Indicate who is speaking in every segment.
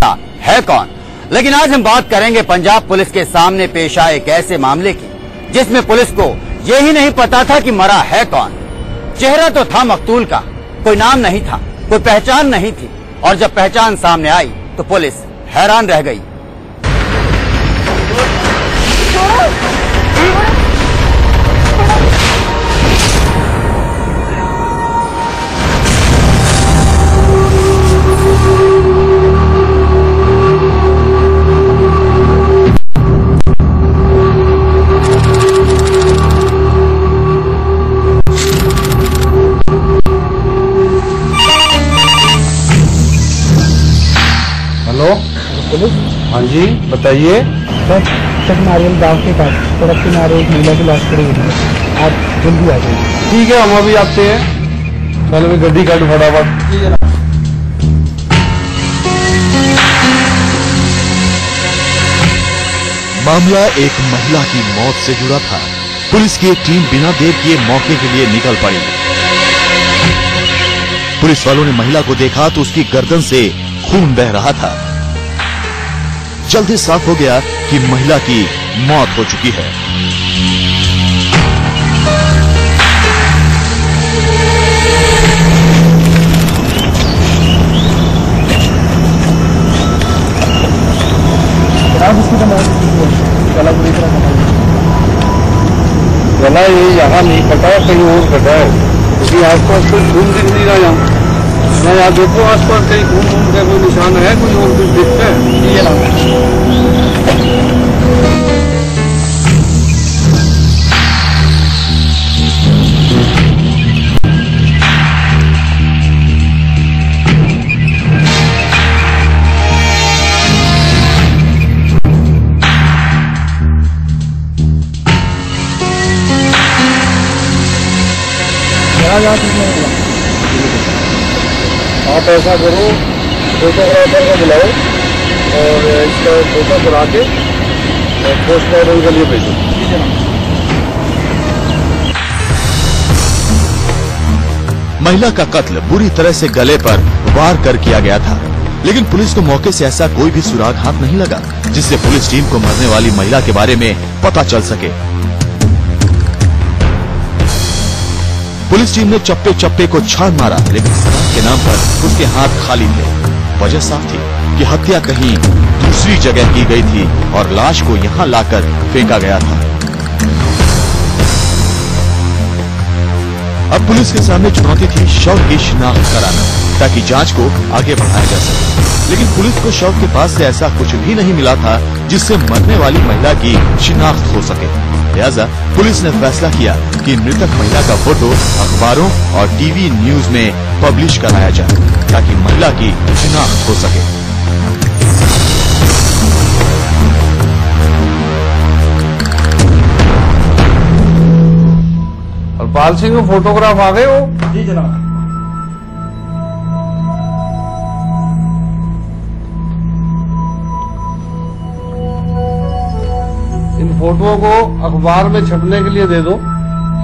Speaker 1: महिला है कौन। लेकिन आज हम बात करेंगे पंजाब पुलिस के सामने पेश आए एक ऐसे मामले की जिसमें पुलिस को यही नहीं पता था कि मरा है कौन। चेहरा तो था मकतूल का, कोई नाम नहीं था, कोई पहचान नहीं थी, और जब पहचान सामने आई तो पुलिस हैरान रह गई।
Speaker 2: Hello police. हाँ जी बताइए।
Speaker 3: सर तक नारियल गांव के पास सड़क किनारे एक महिला की लाश पड़ी हुई है, आप जल्दी आ जाइए।
Speaker 2: ठीक है हम अभी आते हैं। चलो मैं गड्डी काटू फटाफट।
Speaker 4: मामला एक महिला की मौत से जुड़ा था। पुलिस की एक टीम बिना देर किए मौके के लिए निकल पड़ी। पुलिस वालों ने महिला को देखा तो उसकी गर्दन से खून बह रहा था। जल्दी साफ हो गया कि महिला की मौत हो चुकी है।
Speaker 2: गला ये यहाँ नहीं कटा, कहीं और कटा है, क्योंकि आसपास कोई खून दिख नहीं रहा। यहाँ मैं यहाँ देखो आसपास कहीं खून का कोई निशान है, कोई और कुछ दिखता है। ये आप ऐसा करो, फोटोग्राफर को बुलाओ और इसका फोटो करा के पोस्टमार्टम के लिए भेजो।
Speaker 4: महिला का कत्ल बुरी तरह से गले पर वार कर किया गया था, लेकिन पुलिस को मौके से ऐसा कोई भी सुराग हाथ नहीं लगा जिससे पुलिस टीम को मरने वाली महिला के बारे में पता चल सके। पुलिस टीम ने चप्पे चप्पे को छान मारा, लेकिन शराब के नाम पर उसके हाथ खाली थे। वजह साफ थी कि हत्या कहीं दूसरी जगह की गई थी और लाश को यहां लाकर फेंका गया था। अब पुलिस के सामने चुनौती थी शव की शिनाख्त कराना, ताकि जांच को आगे बढ़ाया जा सके। लेकिन पुलिस को शव के पास से ऐसा कुछ भी नहीं मिला था जिससे मरने वाली महिला की शिनाख्त हो सके। लिहाजा पुलिस ने फैसला किया कि मृतक महिला का फोटो अखबारों और टीवी न्यूज में पब्लिश कराया जाए, ताकि महिला की शिनाख्त हो सके।
Speaker 2: हरपाल सिंह फोटोग्राफ आ गए हो?
Speaker 3: जी जनाब।
Speaker 2: इन फोटोओं को अखबार में छपने के लिए दे दो,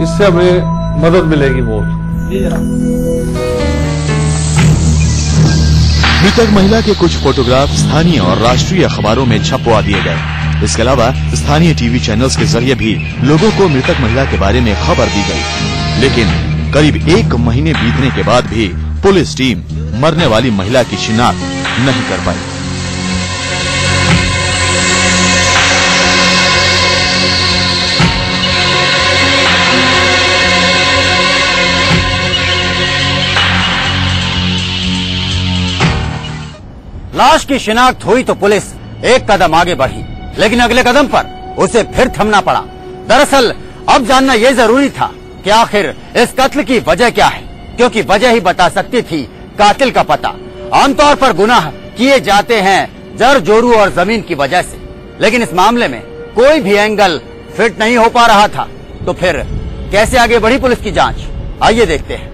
Speaker 2: इससे हमें मदद मिलेगी बहुत।
Speaker 3: जी जनाब।
Speaker 4: मृतक महिला के कुछ फोटोग्राफ स्थानीय और राष्ट्रीय अखबारों में छपवा दिए गए। इसके अलावा स्थानीय टीवी चैनल्स के जरिए भी लोगों को मृतक महिला के बारे में खबर दी गई। लेकिन करीब 1 महीने बीतने के बाद भी पुलिस टीम मरने वाली महिला की शिनाख्त नहीं कर पाई।
Speaker 1: लाश की शिनाख्त हुई तो पुलिस एक कदम आगे बढ़ी, लेकिन अगले कदम पर उसे फिर थमना पड़ा। दरअसल अब जानना यह जरूरी था कि आखिर इस कत्ल की वजह क्या है, क्योंकि वजह ही बता सकती थी कातिल का पता। आमतौर पर गुनाह किए जाते हैं जर जोरू और जमीन की वजह से, लेकिन इस मामले में कोई भी एंगल फिट नहीं हो पा रहा था। तो फिर कैसे आगे बढ़ी पुलिस की जांच, आइए देखते हैं।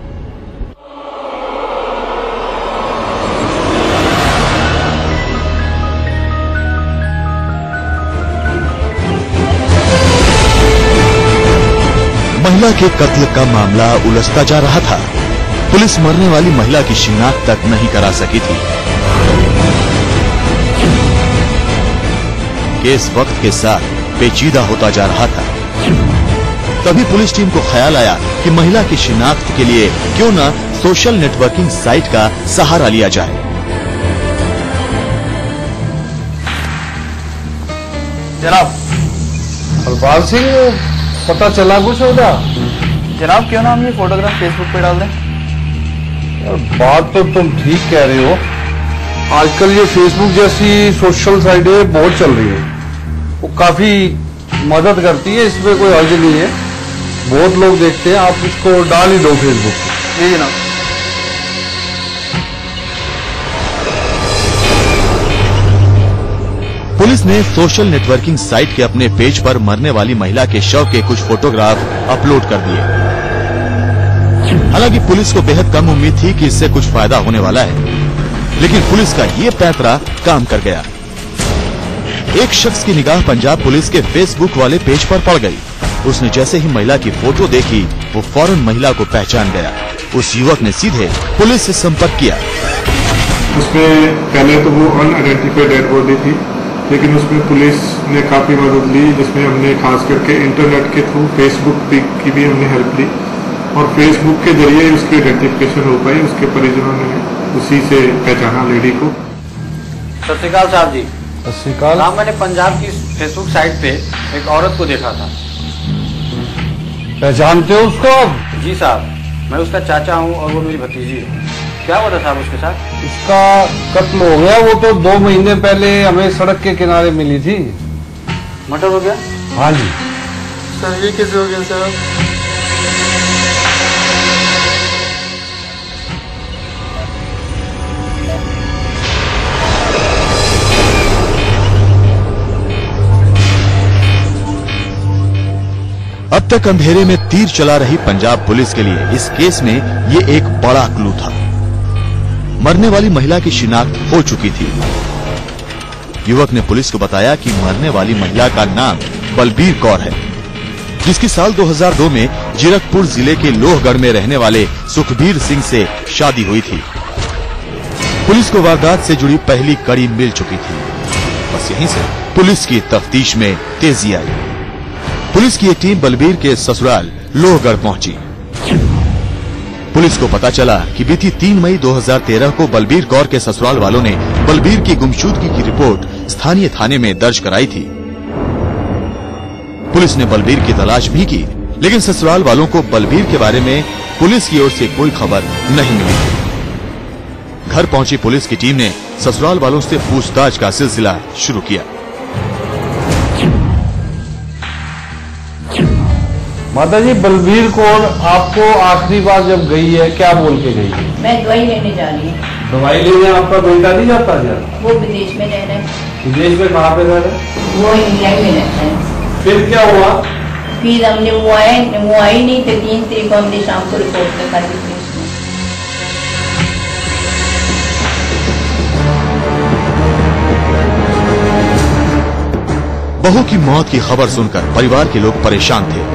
Speaker 4: महिला के कत्ल का मामला उलझता जा रहा था। पुलिस मरने वाली महिला की शिनाख्त तक नहीं करा सकी थी। केस वक्त के साथ पेचीदा होता जा रहा था। तभी पुलिस टीम को ख्याल आया कि महिला की शिनाख्त के लिए क्यों न सोशल नेटवर्किंग साइट का सहारा लिया जाए।
Speaker 2: जनाब हरपाल सिंह, पता चला कुछ होगा?
Speaker 5: जनाब क्यों ना हम ये फोटोग्राफ फेसबुक पे डाल दें?
Speaker 2: यार बात तो तुम ठीक कह रहे हो। आजकल ये फेसबुक जैसी सोशल साइटें बहुत चल रही है, वो काफी मदद करती है, इसमें कोई हर्ज नहीं है, बहुत लोग देखते हैं। आप इसको डाल ही दो फेसबुक पे।
Speaker 5: जी जनाब।
Speaker 4: पुलिस ने सोशल नेटवर्किंग साइट के अपने पेज पर मरने वाली महिला के शव के कुछ फोटोग्राफ अपलोड कर दिए। हालांकि पुलिस को बेहद कम उम्मीद थी कि इससे कुछ फायदा होने वाला है, लेकिन पुलिस का ये पैंतरा काम कर गया। एक शख्स की निगाह पंजाब पुलिस के फेसबुक वाले पेज पर पड़ गई। उसने जैसे ही महिला की फोटो देखी, वो फौरन महिला को पहचान गया। उस युवक ने सीधे पुलिस से संपर्क किया।
Speaker 6: उसमें पहले तो वो अनआइडेंटिफाइड डेड बॉडी थी, लेकिन उसमें पुलिस ने काफ़ी मदद ली, जिसमें हमने खास करके इंटरनेट के थ्रू फेसबुक की भी हमने हेल्प ली और फेसबुक के जरिए उसकी आइडेंटिफिकेशन हो पाई। उसके परिजनों ने उसी से पहचाना लेडी को।
Speaker 5: सत श्री अकाल साहब जी।
Speaker 2: सत श्री अकाल।
Speaker 5: हाँ, मैंने पंजाब की फेसबुक साइट पे एक औरत को देखा था।
Speaker 2: पहचानते हो उसको?
Speaker 5: जी साहब, मैं उसका चाचा हूँ और वो मेरी भतीजी है। क्या हुआ था साहब उसके साथ?
Speaker 2: उसका कत्ल हो गया। वो तो 2 महीने पहले हमें सड़क के किनारे मिली थी।
Speaker 5: मर्डर हो गया?
Speaker 2: हाँ जी।
Speaker 5: सर ये कैसे हो गया सर?
Speaker 4: अब तक अंधेरे में तीर चला रही पंजाब पुलिस के लिए इस केस में ये एक बड़ा क्लू था। मरने वाली महिला की शिनाख्त हो चुकी थी। युवक ने पुलिस को बताया कि मरने वाली महिला का नाम बलबीर कौर है, जिसकी साल 2002 में जीरकपुर जिले के लोहगढ़ में रहने वाले सुखबीर सिंह से शादी हुई थी। पुलिस को वारदात से जुड़ी पहली कड़ी मिल चुकी थी। बस यहीं से पुलिस की तफ्तीश में तेजी आई। पुलिस की एक टीम बलबीर के ससुराल लोहगढ़ पहुंची। पुलिस को पता चला कि बीती 3 मई 2013 को बलबीर कौर के ससुराल वालों ने बलबीर की गुमशुदगी की रिपोर्ट स्थानीय थाने में दर्ज कराई थी। पुलिस ने बलबीर की तलाश भी की, लेकिन ससुराल वालों को बलबीर के बारे में पुलिस की ओर से कोई खबर नहीं मिली। घर पहुंची पुलिस की टीम ने ससुराल वालों से पूछताछ का सिलसिला शुरू किया।
Speaker 2: माता जी, बलबीर कौर आपको आखिरी बार जब गई है क्या बोल के गई है?
Speaker 7: मैं दवाई लेने जा रही हूँ।
Speaker 2: दवाई लेने आपका बेटा नहीं जाता?
Speaker 7: वो विदेश में रह रहा है।
Speaker 2: विदेश में कहाँ पे रह रहा है?
Speaker 7: वो इंग्लैंड में रहता है।
Speaker 2: फिर क्या हुआ?
Speaker 7: फिर हमने वो आई नहीं थे। 3 तारीख को हमने शाम को रिपोर्ट लिखा दी थी उसमें।
Speaker 4: बहू की मौत की खबर सुनकर परिवार के लोग परेशान थे।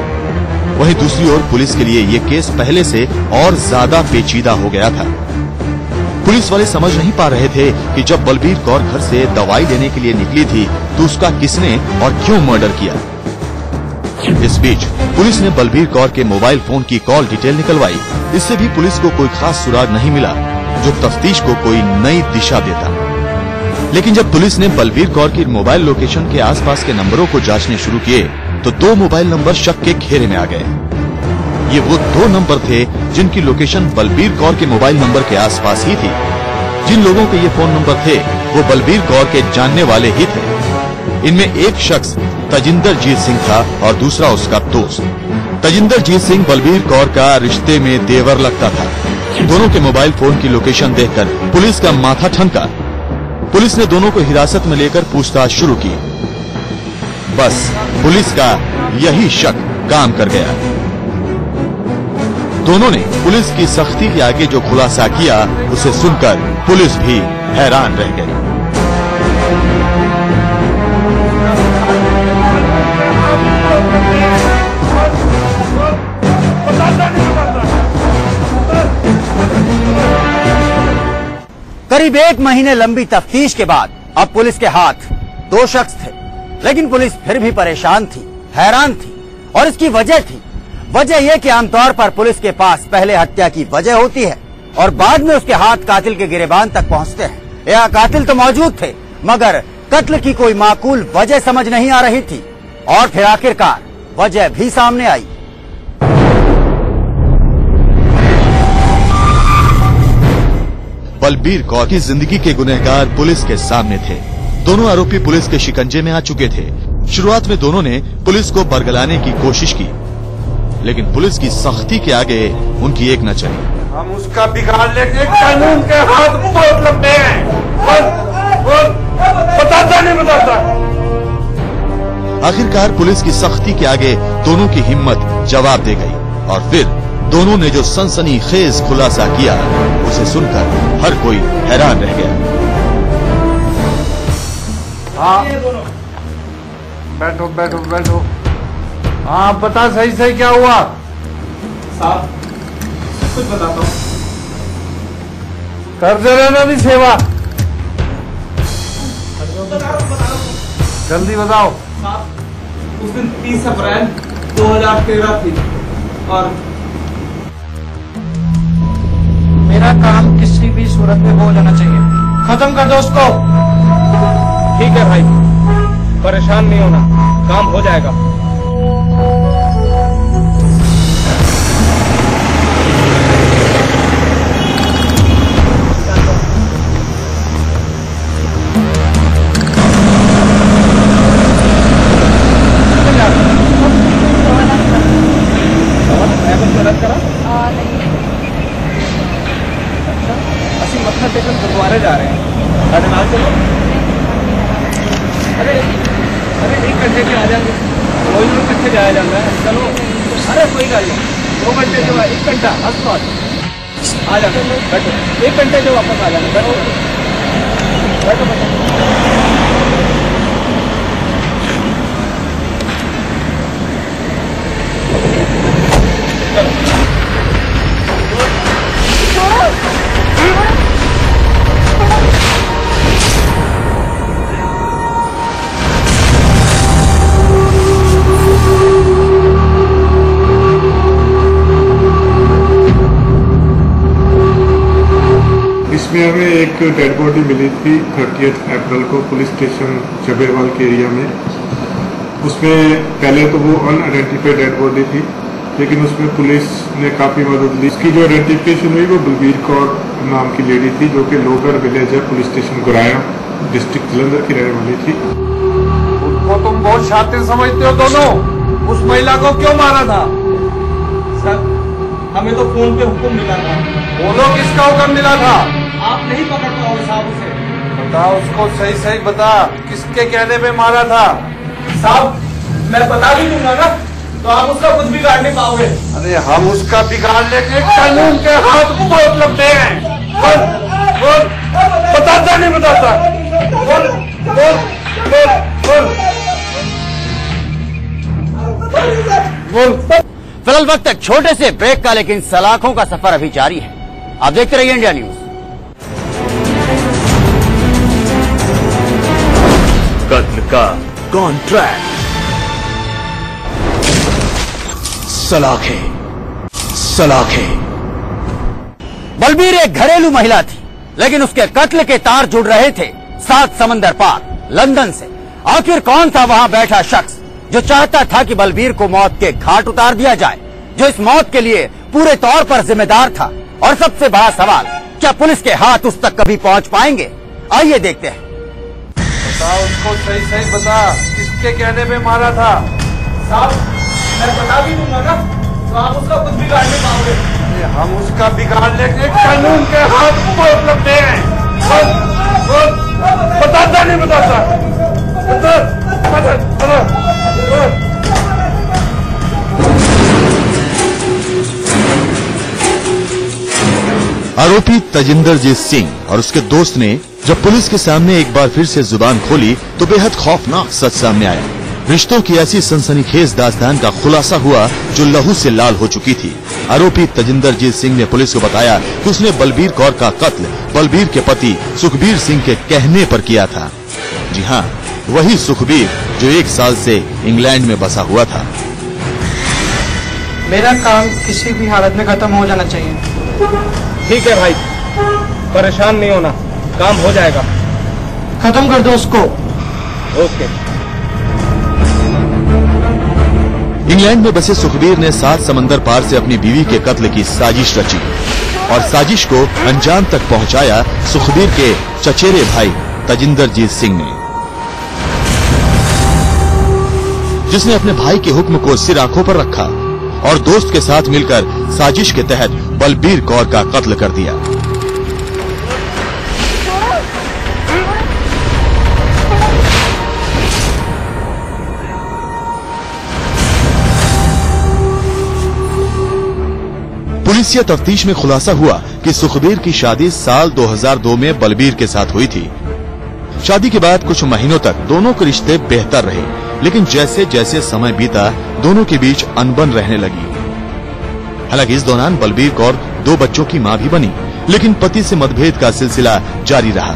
Speaker 4: वहीं दूसरी ओर पुलिस के लिए ये केस पहले से और ज्यादा पेचीदा हो गया था। पुलिस वाले समझ नहीं पा रहे थे कि जब बलबीर कौर घर से दवाई लेने के लिए निकली थी तो उसका किसने और क्यों मर्डर किया। इस बीच पुलिस ने बलबीर कौर के मोबाइल फोन की कॉल डिटेल निकलवाई। इससे भी पुलिस को कोई खास सुराग नहीं मिला जो तफ्तीश को कोई नई दिशा देता। लेकिन जब पुलिस ने बलबीर कौर की मोबाइल लोकेशन के आसपास के नंबरों को जांचने शुरू किए तो 2 मोबाइल नंबर शक के घेरे में आ गए। ये वो 2 नंबर थे जिनकी लोकेशन बलबीर कौर के मोबाइल नंबर के आसपास ही थी। जिन लोगों के ये फोन नंबर थे वो बलबीर कौर के जानने वाले ही थे। इनमें एक शख्स तजिंदर जीत सिंह था और दूसरा उसका दोस्त। तजिंदर जीत सिंह बलबीर कौर का रिश्ते में देवर लगता था। दोनों के मोबाइल फोन की लोकेशन देखकर पुलिस का माथा ठनका। पुलिस ने दोनों को हिरासत में लेकर पूछताछ शुरू की। बस पुलिस का यही शक काम कर गया। दोनों ने पुलिस की सख्ती के आगे जो खुलासा किया उसे सुनकर पुलिस भी हैरान रह गई।
Speaker 1: करीब 1 महीने लंबी तफ्तीश के बाद अब पुलिस के हाथ 2 शख्स थे लेकिन पुलिस फिर भी परेशान थी, हैरान थी और इसकी वजह थी। वजह यह कि आमतौर पर पुलिस के पास पहले हत्या की वजह होती है और बाद में उसके हाथ कातिल के गिरेबान तक पहुंचते हैं। यह कातिल तो मौजूद थे मगर कत्ल की कोई माकूल वजह समझ नहीं आ रही थी और फिर आखिरकार वजह भी सामने आई।
Speaker 4: बलबीर कौर की जिंदगी के गुनहगार पुलिस के सामने थे। दोनों आरोपी पुलिस के शिकंजे में आ चुके थे। शुरुआत में दोनों ने पुलिस को बरगलाने की कोशिश की, लेकिन पुलिस की सख्ती के आगे उनकी एक न चली।
Speaker 2: हम उसका बिगाड़ लेंगे, कानून के हाथ बहुत लंबे हैं। बताता नहीं बताता।
Speaker 4: आखिरकार पुलिस की सख्ती के आगे दोनों की हिम्मत जवाब दे गई और फिर दोनों ने जो सनसनीखेज खुलासा किया उसे सुनकर हर कोई हैरान रह गया।
Speaker 2: हाँ, बैठो बैठो बैठो। हाँ बता, सही सही क्या हुआ?
Speaker 5: साहब कुछ बताता हूँ।
Speaker 2: कर दे रहे ना भी सेवा, जल्दी बताओ।
Speaker 5: साहब उस दिन 30 अप्रैल 2013 थी और
Speaker 3: मेरा काम किसी भी सूरत में हो जाना चाहिए। खत्म कर दो उसको।
Speaker 5: ठीक है भाई, परेशान नहीं होना, काम हो जाएगा। ਅਸੀਂ ਮੱਥਾ ਟੇਕਣ ਗੁਰਦੁਆਰੇ ਜਾ ਰਹੇ ਹਾਂ, ਸਾਡੇ ਨਾਲ ਚਲੋ। अरे अरे 1 घंटे के आ जाएंगे, रोज रोज कितने जाया जाता है, चलो। अरे कोई गल नहीं, 2 घंटे जो है 1 घंटा आसपास आ जाएंगे, बैठो। 1 घंटे जो वापस आ जाएंगे, बैठो बैठो बैठो।
Speaker 6: इसमें हमें एक डेड बॉडी मिली थी 30 अप्रैल को पुलिस स्टेशन जबेरवाल के एरिया में। उसमें पहले तो वो अनआइडेंटिफाइड डेड बॉडी थी, लेकिन उसमें पुलिस ने काफ़ी मदद ली। उसकी जो आइडेंटिफिकेशन हुई वो बलबीर कौर नाम की लेडी थी, जो कि लोगर विलेज है, police station Guraya, district Jalandhar की रहने वाली थी।
Speaker 2: उसको तुम बहुत शातिर समझते हो दोनों। उस महिला को क्यों मारा था?
Speaker 5: सर हमें तो फोन पे हुक्म मिला था।
Speaker 2: बोलो, किसका हुक्म मिला था?
Speaker 5: आप नहीं पकड़ पाओगे साहब उसे।
Speaker 2: बता, उसको सही सही बता, किसके कहने पे मारा था?
Speaker 5: साहब मैं बता भी दूंगा ना तो आप उसका कुछ बिगाड़ नहीं पाओगे।
Speaker 2: अरे हम उसका बिगाड़ लेंगे, कानून के हाथ बहुत लंबे हैं। बोल, बताता नहीं बताता। बोल बोल बोल बोल बोल।
Speaker 1: फिलहाल वक्त एक छोटे से ब्रेक का, लेकिन सलाखों का सफर अभी जारी है। आप देखते रहिए इंडिया न्यूज।
Speaker 4: कत्ल का कॉन्ट्रैक्ट। सलाखें सलाखें।
Speaker 1: बलबीर एक घरेलू महिला थी, लेकिन उसके कत्ल के तार जुड़ रहे थे 7 समंदर पार लंदन से। आखिर कौन था वहां बैठा शख्स जो चाहता था कि बलबीर को मौत के घाट उतार दिया जाए, जो इस मौत के लिए पूरे तौर पर जिम्मेदार था? और सबसे बड़ा सवाल, क्या पुलिस के हाथ उस तक कभी पहुंच पाएंगे? आइए देखते हैं।
Speaker 2: बता, उसको सही सही बता, किसके कहने पे मारा था?
Speaker 5: साहब मैं बता भी दूंगा ना तो आप उसका कुछ बिगाड़ नहीं पाओगे।
Speaker 2: अरे हम उसका बिगाड़ लेंगे, कानून के हाथ बहुत लंबे हैं। बोल बोल, बताता नहीं बताता। बता, बता, बता, बता।
Speaker 4: आरोपी तजिंदरजीत सिंह और उसके दोस्त ने जब पुलिस के सामने एक बार फिर से जुबान खोली तो बेहद खौफनाक सच सामने आया। रिश्तों की ऐसी सनसनीखेज दास्तान का खुलासा हुआ जो लहू से लाल हो चुकी थी। आरोपी तजिंदरजीत सिंह ने पुलिस को बताया कि उसने बलबीर कौर का कत्ल बलबीर के पति सुखबीर सिंह के कहने पर किया था। जी हाँ, वही सुखबीर जो 1 साल से इंग्लैंड में बसा हुआ था।
Speaker 3: मेरा काम किसी भी हालत में खत्म हो जाना चाहिए।
Speaker 5: ठीक है भाई, परेशान नहीं होना, काम हो जाएगा।
Speaker 3: खत्म कर दो उसको।
Speaker 5: ओके।
Speaker 4: इंग्लैंड में बसे सुखबीर ने 7 समंदर पार से अपनी बीवी के कत्ल की साजिश रची और साजिश को अंजाम तक पहुंचाया सुखबीर के चचेरे भाई तजिंदरजीत सिंह ने, जिसने अपने भाई के हुक्म को सिर आंखों पर रखा और दोस्त के साथ मिलकर साजिश के तहत बलबीर कौर का कत्ल कर दिया। पुलिसिया तफ्तीश में खुलासा हुआ कि सुखबीर की शादी साल 2002 में बलबीर के साथ हुई थी। शादी के बाद कुछ महीनों तक दोनों के रिश्ते बेहतर रहे, लेकिन जैसे जैसे समय बीता दोनों के बीच अनबन रहने लगी। हालांकि इस दौरान बलबीर कौर 2 बच्चों की मां भी बनी, लेकिन पति से मतभेद का सिलसिला जारी रहा,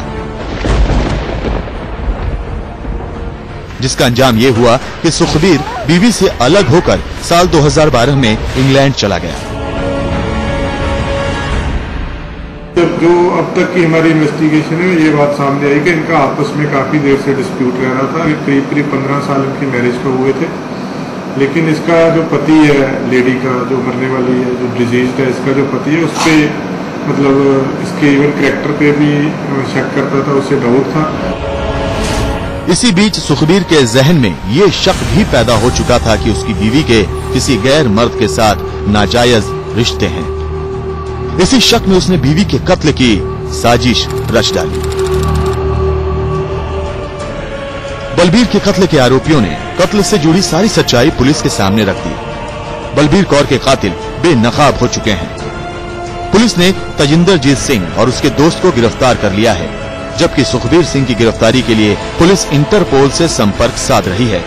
Speaker 4: जिसका अंजाम ये हुआ कि सुखबीर बीवी से अलग होकर साल 2012 में इंग्लैंड चला गया।
Speaker 6: जो अब तक की हमारी इन्वेस्टिगेशन है, ये बात सामने आई कि इनका आपस में काफी देर से डिस्प्यूट रह रहा था। करीब 15 साल इनकी मैरिज को हुए थे, लेकिन इसका जो पति है, लेडी का जो मरने वाली है, जो डिजीज है, इसका जो पति है, उस पे मतलब इसके इवन कैरेक्टर पे भी शक करता था, उससे डाउट था।
Speaker 4: इसी बीच सुखबीर के जहन में ये शक भी पैदा हो चुका था कि उसकी बीवी के किसी गैर मर्द के साथ नाजायज रिश्ते हैं। इसी शक में उसने बीवी के कत्ल की साजिश रच डाली। बलबीर के कत्ल के आरोपियों ने कत्ल से जुड़ी सारी सच्चाई पुलिस के सामने रख दी। बलबीर कौर के कातिल बेनकाब हो चुके हैं। पुलिस ने तजिंदरजीत सिंह और उसके दोस्त को गिरफ्तार कर लिया है, जबकि सुखबीर सिंह की गिरफ्तारी के लिए पुलिस इंटरपोल से संपर्क साध रही है,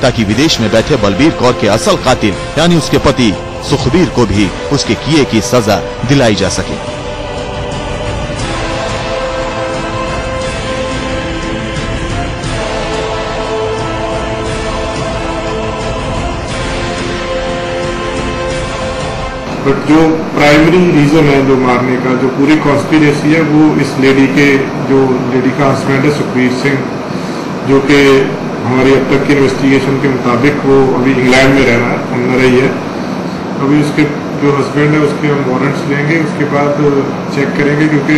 Speaker 4: ताकि विदेश में बैठे बलबीर कौर के असल कातिल यानी उसके पति सुखबीर को भी उसके किए की सजा दिलाई जा सके।
Speaker 6: बट जो प्राइमरी रीजन है जो मारने का, जो पूरी कॉन्स्पिरेसी है, वो इस लेडी का हस्बैंड है सुखबीर सिंह, जो कि हमारी अब तक की इन्वेस्टिगेशन के मुताबिक वो अभी इंग्लैंड में रह रही है। अभी उसके जो हस्बैंड है उसके हम वारंट्स लेंगे, उसके बाद चेक करेंगे, क्योंकि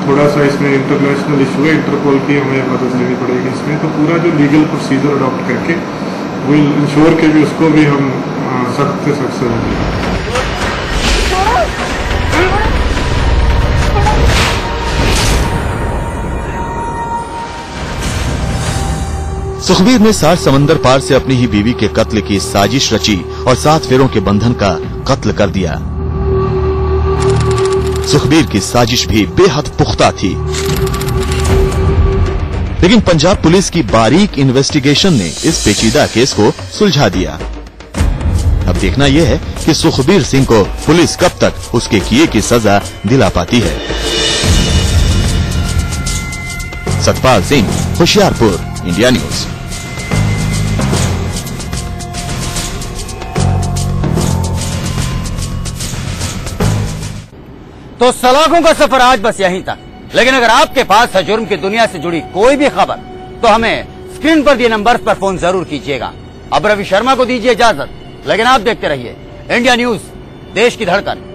Speaker 6: थोड़ा सा इसमें इंटरनेशनल इशू है, इंटरपोल की हमें मदद लेनी पड़ेगी इसमें। तो पूरा जो लीगल प्रोसीजर अडॉप्ट करके विल इंश्योर के भी उसको भी हम सख्त से सख्त सजा देंगे।
Speaker 4: सुखबीर ने 7 समंदर पार से अपनी ही बीवी के कत्ल की साजिश रची और 7 फेरों के बंधन का कत्ल कर दिया। सुखबीर की साजिश भी बेहद पुख्ता थी, लेकिन पंजाब पुलिस की बारीक इन्वेस्टिगेशन ने इस पेचीदा केस को सुलझा दिया। अब देखना यह है कि सुखबीर सिंह को पुलिस कब तक उसके किए की सजा दिला पाती है। Satpal Singh, Hoshiarpur, India news.
Speaker 1: तो सलाखों का सफर आज बस यहीं तक, लेकिन अगर आपके पास है जुर्म की दुनिया से जुड़ी कोई भी खबर, तो हमें स्क्रीन पर दिए नंबर्स पर फोन जरूर कीजिएगा। अब रवि शर्मा को दीजिए इजाजत, लेकिन आप देखते रहिए इंडिया न्यूज, देश की धड़कन।